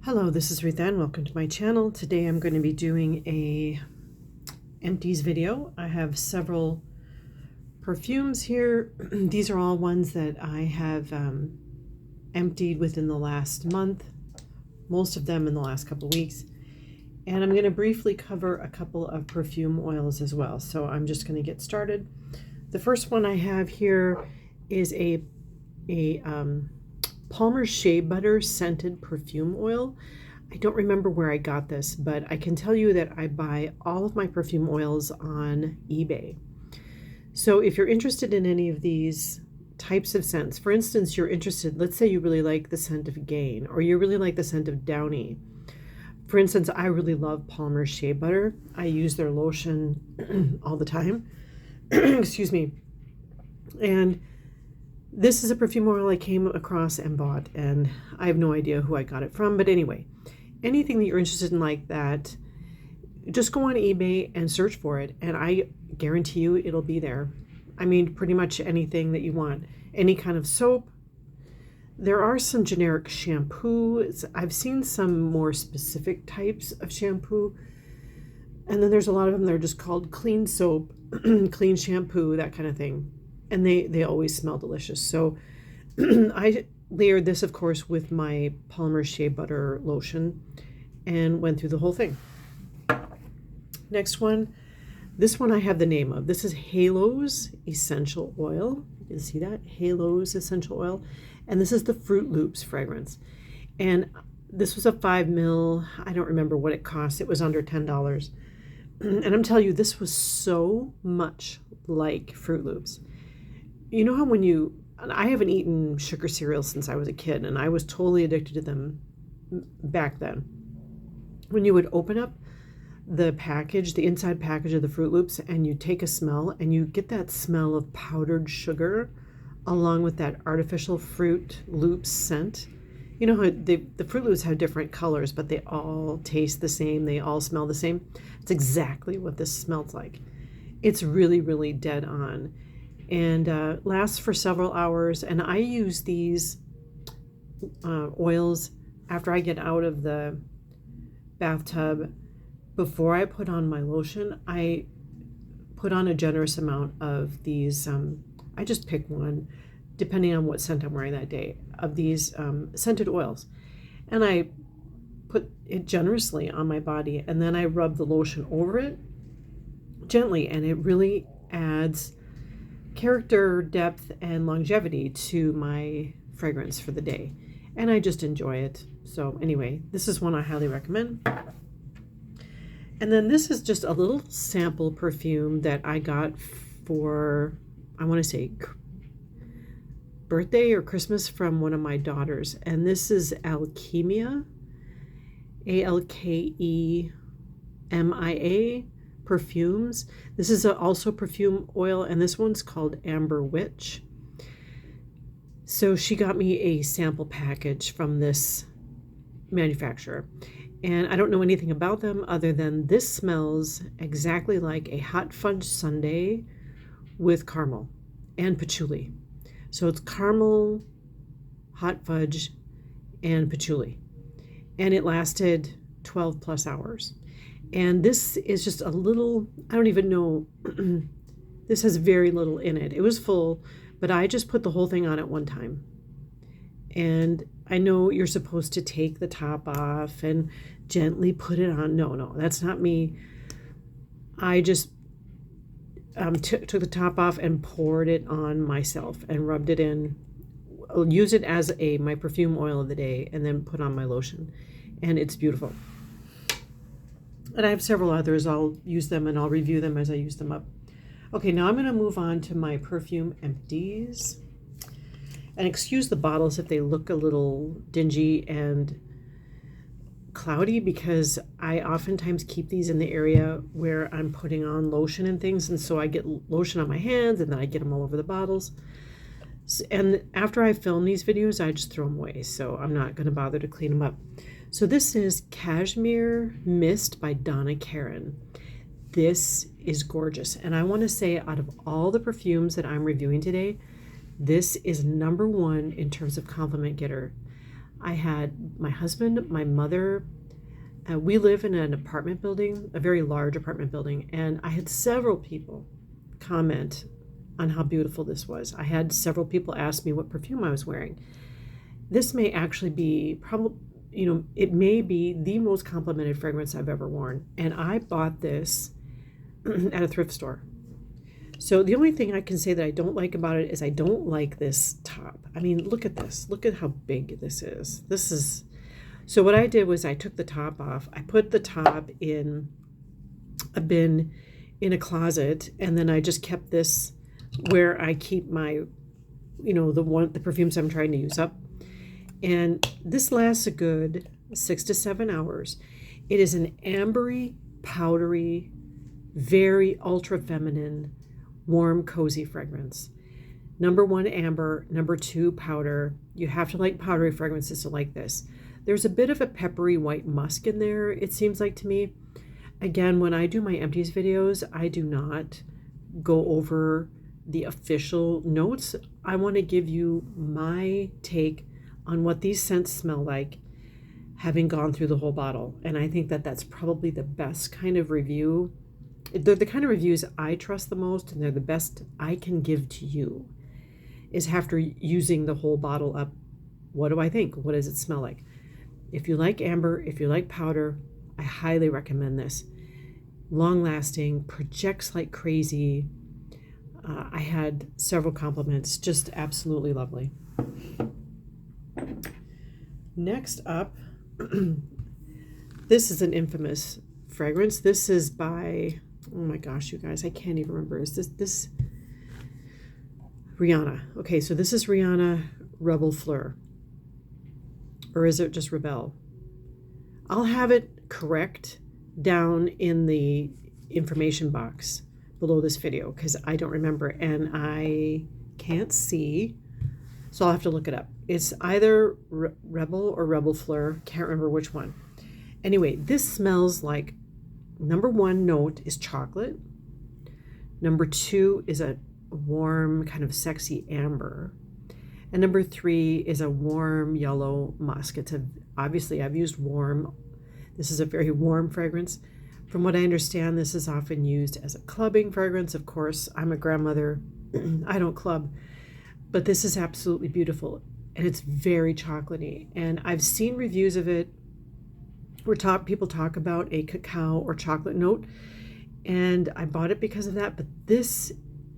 Hello, this is Rita and welcome to my channel. Today I'm going to be doing a empties video. I have several perfumes here. These are all ones that I have emptied within the last month, most of them in the last couple of weeks. And I'm going to briefly cover a couple of perfume oils as well. So I'm just going to get started. The first one I have here is a Palmer's Shea Butter Scented Perfume Oil. I don't remember where I got this, but I can tell you that I buy all of my perfume oils on eBay. So if you're interested in any of these types of scents, for instance, you're interested, let's say you really like the scent of Gain, or you really like the scent of Downy. For instance, I really love Palmer's Shea Butter. I use their lotion all the time. Excuse me. And this is a perfume oil I came across and bought, and I have no idea who I got it from. But anyway, anything that you're interested in like that, just go on eBay and search for it, and I guarantee you it'll be there. I mean, pretty much anything that you want. Any kind of soap. There are some generic shampoos. I've seen some more specific types of shampoo. And then there's a lot of them that are just called clean soap, clean shampoo, that kind of thing. And they always smell delicious. So I layered this, of course, with my Palmer's Shea Butter lotion and went through the whole thing. Next one, this one I have the name of. This is Halo's Essential Oil. You can see that, Halo's Essential Oil. And this is the Fruit Loops fragrance. And this was a 5 ml. I don't remember what it cost. It was under $10. And I'm telling you, this was so much like Fruit Loops. You know how I haven't eaten sugar cereal since I was a kid, and I was totally addicted to them back then. When you would open up the package, the inside package of the Fruit Loops, and you take a smell, and you get that smell of powdered sugar along with that artificial Fruit Loops scent. You know how the Fruit Loops have different colors, but they all taste the same. They all smell the same. It's exactly what this smells like. It's really, really dead on. And lasts for several hours. And I use these oils after I get out of the bathtub. Before I put on my lotion, I put on a generous amount of these. I just pick one, depending on what scent I'm wearing that day, of these scented oils. And I put it generously on my body. And then I rub the lotion over it gently. And it really adds character, depth, and longevity to my fragrance for the day, and I just enjoy it. So anyway, this is one I highly recommend. And then this is just a little sample perfume that I got for, I want to say, birthday or Christmas from one of my daughters, and this is ALKEMIA, ALKEMIA perfumes. This is also perfume oil, and this one's called Amber Witch. So she got me a sample package from this manufacturer, and I don't know anything about them other than this smells exactly like a hot fudge sundae with caramel and patchouli. So it's caramel, hot fudge, and patchouli, and it lasted 12 plus hours. And this is just a little, I don't even know, this has very little in it. It was full, but I just put the whole thing on at one time. And I know you're supposed to take the top off and gently put it on. No, that's not me. I just took the top off and poured it on myself and rubbed it in. I'll use it as my perfume oil of the day, and then put on my lotion. And it's beautiful. And I have several others. I'll use them and I'll review them as I use them up. Okay, now I'm going to move on to my perfume empties. And excuse the bottles if they look a little dingy and cloudy, because I oftentimes keep these in the area where I'm putting on lotion and things. And so I get lotion on my hands, and then I get them all over the bottles. And after I film these videos, I just throw them away. So I'm not going to bother to clean them up. So this is Cashmere Mist by Donna. This is gorgeous. And I want to say, out of all the perfumes that I'm reviewing today, this is number one in terms of compliment getter. I had my husband, my mother. We live in an apartment building, a very large apartment building, and I had several people comment on how beautiful this was. I had several people ask me what perfume I was wearing. This may actually be probably, it may be the most complimented fragrance I've ever worn. And I bought this at a thrift store. So the only thing I can say that I don't like about it is I don't like this top. I mean, look at this. Look at how big this is. So what I did was I took the top off. I put the top in a bin in a closet, and then I just kept this where I keep my, the perfumes I'm trying to use up. And this lasts a good 6 to 7 hours. It is an ambery, powdery, very ultra feminine, warm, cozy fragrance. Number 1, amber. Number 2, powder. You have to like powdery fragrances to like this. There's a bit of a peppery white musk in there, it seems like to me. Again, when I do my Empties videos, I do not go over the official notes. I want to give you my take on what these scents smell like, having gone through the whole bottle. And I think that that's probably the best kind of review. They're the kind of reviews I trust the most, and they're the best I can give to you, is after using the whole bottle up. What do I think? What does it smell like? If you like amber, if you like powder, I highly recommend this. Long lasting, projects like crazy. I had several compliments, just absolutely lovely. Next up, this is an infamous fragrance. This is by, oh my gosh, you guys, I can't even remember. Is this Rihanna? Okay, so this is Rihanna Rebelle Fleur. Or is it just Rebelle? I'll have it correct down in the information box below this video because I don't remember and I can't see. So I'll have to look it up. It's either Rebelle or Rebelle Fleur. Can't remember which one. Anyway, this smells like, number 1 note is chocolate. Number 2 is a warm, kind of sexy amber. And number 3 is a warm yellow musk. Obviously I've used warm. This is a very warm fragrance. From what I understand, this is often used as a clubbing fragrance. Of course, I'm a grandmother. I don't club. But this is absolutely beautiful. And it's very chocolatey. And I've seen reviews of it where people talk about a cacao or chocolate note. And I bought it because of that. But this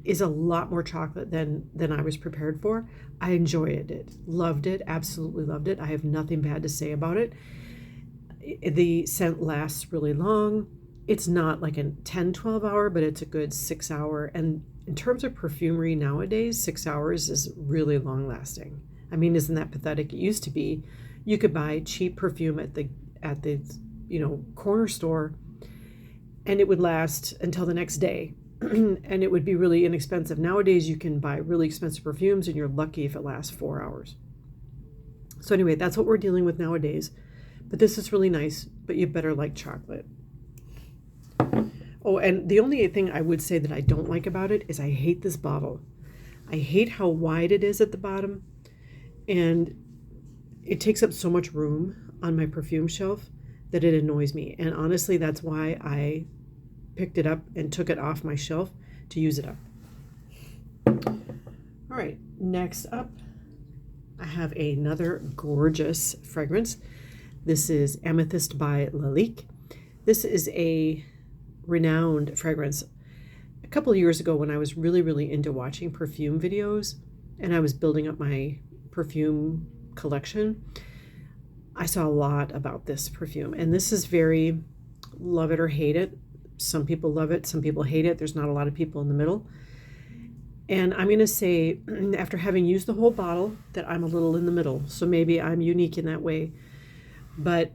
is a lot more chocolate than I was prepared for. I enjoyed it. Loved it. Absolutely loved it. I have nothing bad to say about it. The scent lasts really long. It's not like a 10, 12 hour, but it's a good 6 hour. And in terms of perfumery nowadays, 6 hours is really long lasting. I mean, isn't that pathetic? It used to be you could buy cheap perfume at the corner store and it would last until the next day and it would be really inexpensive. Nowadays you can buy really expensive perfumes and you're lucky if it lasts 4 hours. So anyway, that's what we're dealing with nowadays. But this is really nice, but you better like chocolate. Oh, and the only thing I would say that I don't like about it is I hate this bottle. I hate how wide it is at the bottom, and it takes up so much room on my perfume shelf that it annoys me. And honestly, that's why I picked it up and took it off my shelf to use it up. All right, next up, I have another gorgeous fragrance. This is Amethyst by Lalique. This is a renowned fragrance. A couple of years ago when I was really, really into watching perfume videos and I was building up my perfume collection, I saw a lot about this perfume. And this is very love it or hate it. Some people love it, some people hate it. There's not a lot of people in the middle. And I'm going to say, after having used the whole bottle, that I'm a little in the middle. So maybe I'm unique in that way. But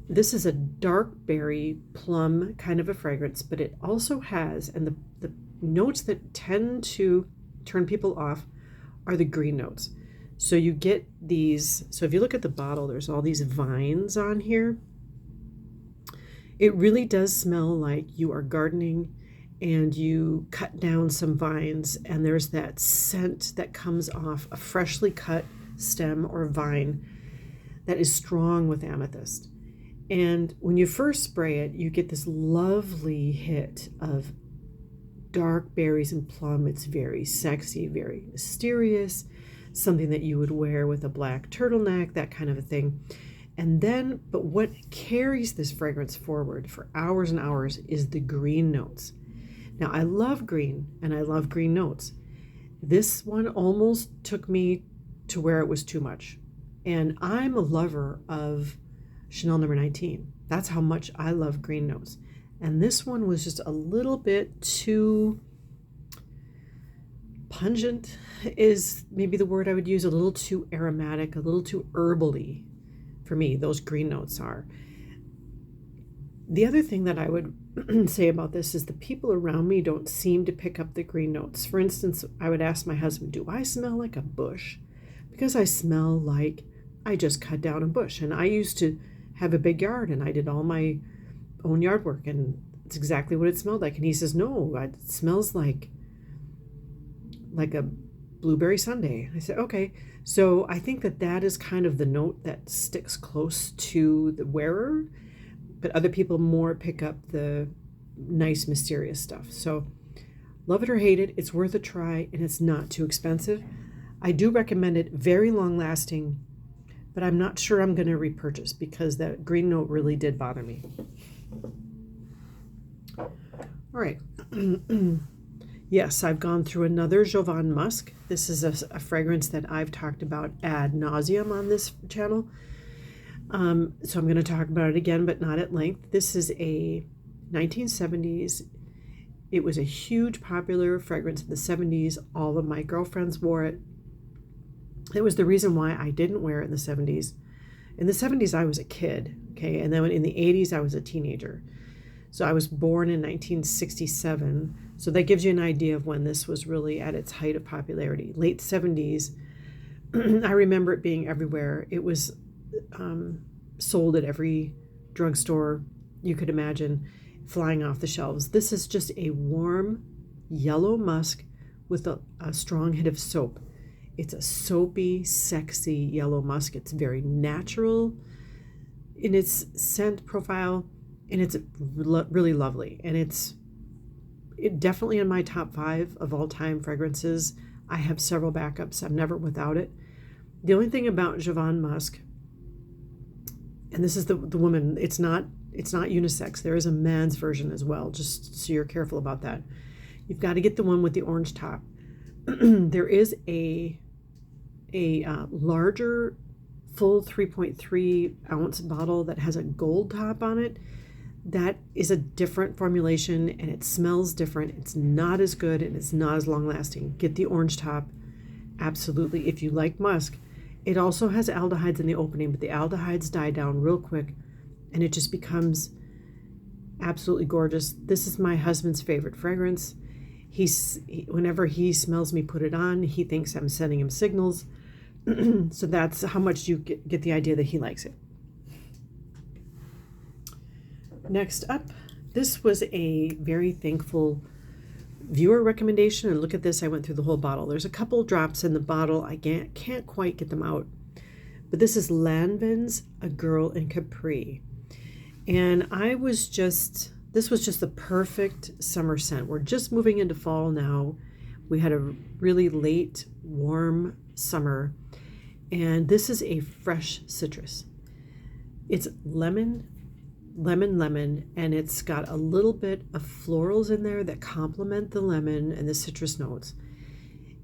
this is a dark berry plum kind of a fragrance, but it also has, and the notes that tend to turn people off are the green notes. So you get these, so if you look at the bottle, there's all these vines on here. It really does smell like you are gardening and you cut down some vines and there's that scent that comes off a freshly cut stem or vine that is strong with amethyst. And when you first spray it, you get this lovely hit of dark berries and plum. It's very sexy, very mysterious, something that you would wear with a black turtleneck, that kind of a thing. And then, but what carries this fragrance forward for hours and hours is the green notes. Now, I love green and I love green notes. This one almost took me to where it was too much. And I'm a lover of Chanel No. 19. That's how much I love green notes. And this one was just a little bit too pungent, is maybe the word I would use, a little too aromatic, a little too herbally for me. Those green notes are. The other thing that I would say about this is the people around me don't seem to pick up the green notes. For instance, I would ask my husband, do I smell like a bush? Because I smell like I just cut down a bush. And I used to have a big yard and I did all my own yard work, and it's exactly what it smelled like. And he says, no, it smells like a blueberry sundae. I said, okay. So I think that is kind of the note that sticks close to the wearer, but other people more pick up the nice, mysterious stuff. So love it or hate it, it's worth a try, and it's not too expensive. I do recommend it, very long lasting, but I'm not sure I'm going to repurchase because that green note really did bother me. All right. Yes, I've gone through another Jovan Musk. This is a fragrance that I've talked about ad nauseum on this channel. So I'm going to talk about it again, but not at length. This is a 1970s. It was a huge popular fragrance in the 70s. All of my girlfriends wore it. It was the reason why I didn't wear it in the 70s. In the 70s, I was a kid, okay? And then in the 80s, I was a teenager. So I was born in 1967. So that gives you an idea of when this was really at its height of popularity. Late 70s, I remember it being everywhere. It was sold at every drugstore you could imagine, flying off the shelves. This is just a warm yellow musk with a strong hit of soap. It's a soapy, sexy yellow musk. It's very natural in its scent profile, and it's really lovely. And it's definitely in my top 5 of all time fragrances. I have several backups. I'm never without it. The only thing about Javon Musk, and this is the woman, it's not unisex. There is a man's version as well, just so you're careful about that. You've got to get the one with the orange top. There is a larger full 3.3 ounce bottle that has a gold top on it. That is a different formulation and it smells different. It's not as good and it's not as long lasting. Get the orange top, absolutely, if you like musk. It also has aldehydes in the opening, but the aldehydes die down real quick and it just becomes absolutely gorgeous. This is my husband's favorite fragrance. Whenever he smells me put it on, he thinks I'm sending him signals. So that's how much you get the idea that he likes it. Next up, this was a very thankful viewer recommendation. And look at this, I went through the whole bottle. There's a couple drops in the bottle. I can't quite get them out. But this is Lanvin's A Girl in Capri. And this was just the perfect summer scent. We're just moving into fall now. We had a really late, warm summer. And this is a fresh citrus. It's lemon, and it's got a little bit of florals in there that complement the lemon and the citrus notes.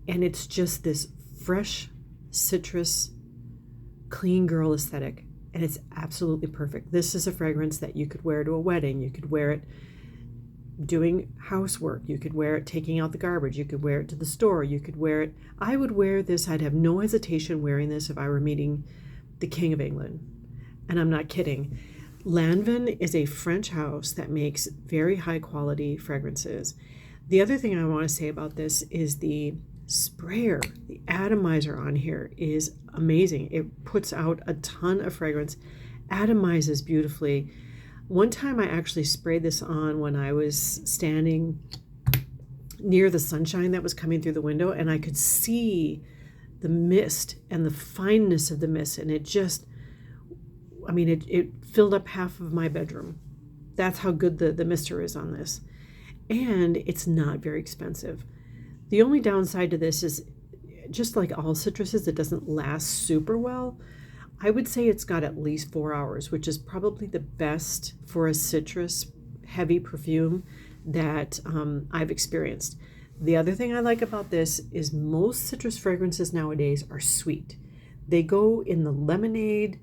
And it's just this fresh citrus, clean girl aesthetic. And it's absolutely perfect. This is a fragrance that you could wear to a wedding. You could wear it doing housework. You could wear it taking out the garbage. You could wear it to the store. You could wear it. I would wear this. I'd have no hesitation wearing this if I were meeting the King of England. And I'm not kidding. Lanvin is a French house that makes very high quality fragrances. The other thing I want to say about this is the sprayer, the atomizer on here is amazing. It puts out a ton of fragrance, atomizes beautifully. One time I actually sprayed this on when I was standing near the sunshine that was coming through the window, and I could see the mist and the fineness of the mist, and it just I mean, it filled up half of my bedroom. That's how good the mister is on this. And it's not very expensive. The only downside to this is, just like all citruses, it doesn't last super well. I would say it's got at least 4 hours, which is probably the best for a citrus heavy perfume that I've experienced. The other thing I like about this is most citrus fragrances nowadays are sweet. They go in the lemonade,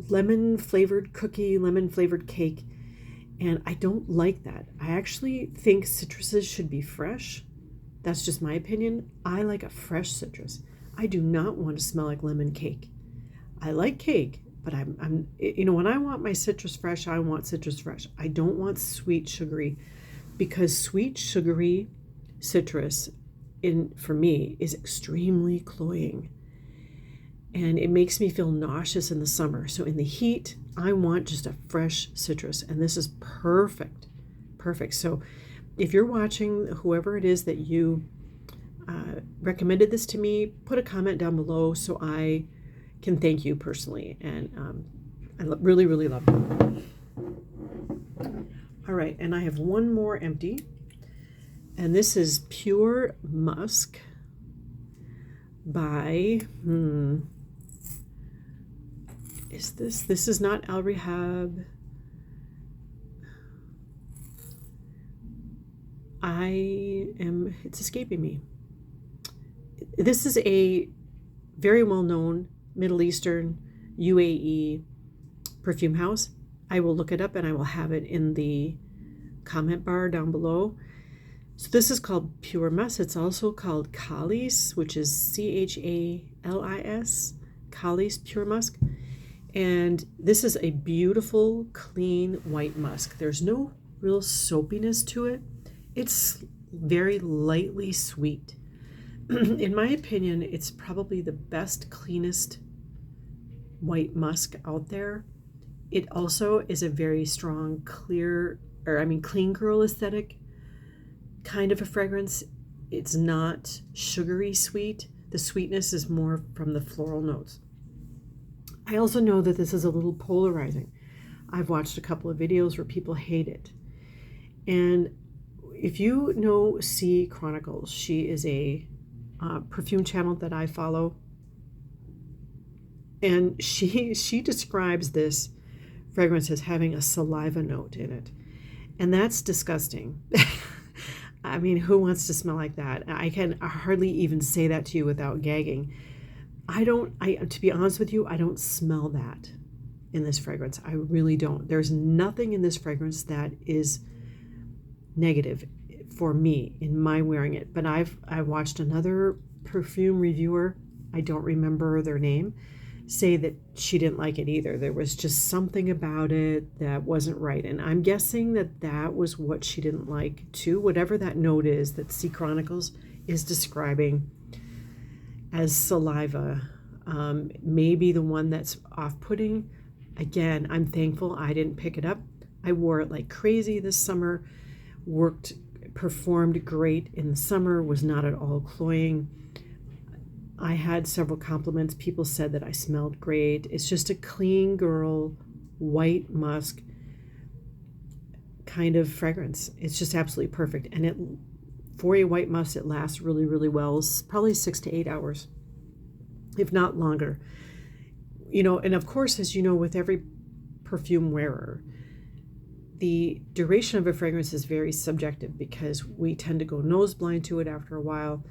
lemon flavored cookie, lemon flavored cake, and I don't like that. I actually think citruses should be fresh. That's just my opinion. I like a fresh citrus. I do not want to smell like lemon cake. I like cake, but I'm when I want my citrus fresh, I want citrus fresh. I don't want sweet sugary, because sweet sugary citrus for me is extremely cloying. And it makes me feel nauseous in the summer. So in the heat, I want just a fresh citrus, and this is perfect. Perfect. So if you're watching, whoever it is that you recommended this to me, put a comment down below so I can thank you personally. And I really, really love it. All right, and I have one more empty, and this is Pure Musk by, this is not Al Rehab. It's escaping me. This is a very well-known Middle Eastern UAE perfume house. I will look it up and I will have it in the comment bar down below. So this is called Pure Musk. It's also called Khalis, which is Chalis, Khalis Pure Musk. And this is a beautiful, clean white musk. There's no real soapiness to it. It's very lightly sweet. In my opinion, it's probably the best, cleanest white musk out there. It also is a very strong, clean girl aesthetic kind of a fragrance. It's not sugary sweet. The sweetness is more from the floral notes. I also know that this is a little polarizing. I've watched a couple of videos where people hate it. And if you know C Chronicles, she is a perfume channel that I follow. And she describes this fragrance as having a saliva note in it. And that's disgusting. I mean, who wants to smell like that? I can hardly even say that to you without gagging. To be honest with you, I don't smell that in this fragrance. I really don't. There's nothing in this fragrance that is negative for me in my wearing it. But I watched another perfume reviewer, I don't remember their name, say that she didn't like it either. There was just something about it that wasn't right. And I'm guessing that was what she didn't like too, whatever that note is that C Chronicles is describing as saliva, maybe the one that's off-putting. Again, I'm thankful I didn't pick it up. I wore it like crazy this summer, performed great in the summer, was not at all cloying. I had several compliments. People said that I smelled great. It's just a clean girl, white musk kind of fragrance. It's just absolutely perfect. And for a white musk, it lasts really, really well. It's probably 6 to 8 hours, if not longer. And of course, as you know, with every perfume wearer, the duration of a fragrance is very subjective because we tend to go nose blind to it after a while.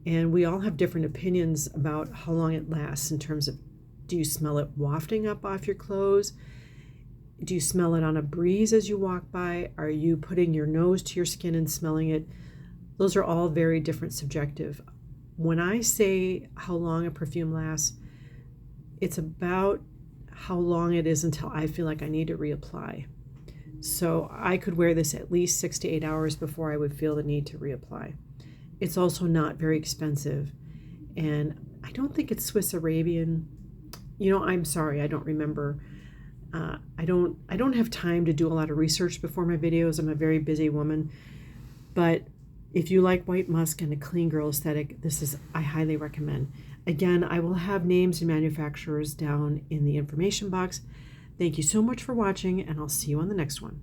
And we all have different opinions about how long it lasts in terms of, do you smell it wafting up off your clothes? Do you smell it on a breeze as you walk by? Are you putting your nose to your skin and smelling it? Those are all very different subjective. When I say how long a perfume lasts, it's about how long it is until I feel like I need to reapply. So I could wear this at least 6 to 8 hours before I would feel the need to reapply. It's also not very expensive, and I don't think it's Swiss Arabian. I'm sorry, I don't remember. I don't have time to do a lot of research before my videos. I'm a very busy woman, but if you like white musk and a clean girl aesthetic, I highly recommend. Again, I will have names and manufacturers down in the information box. Thank you so much for watching, and I'll see you on the next one.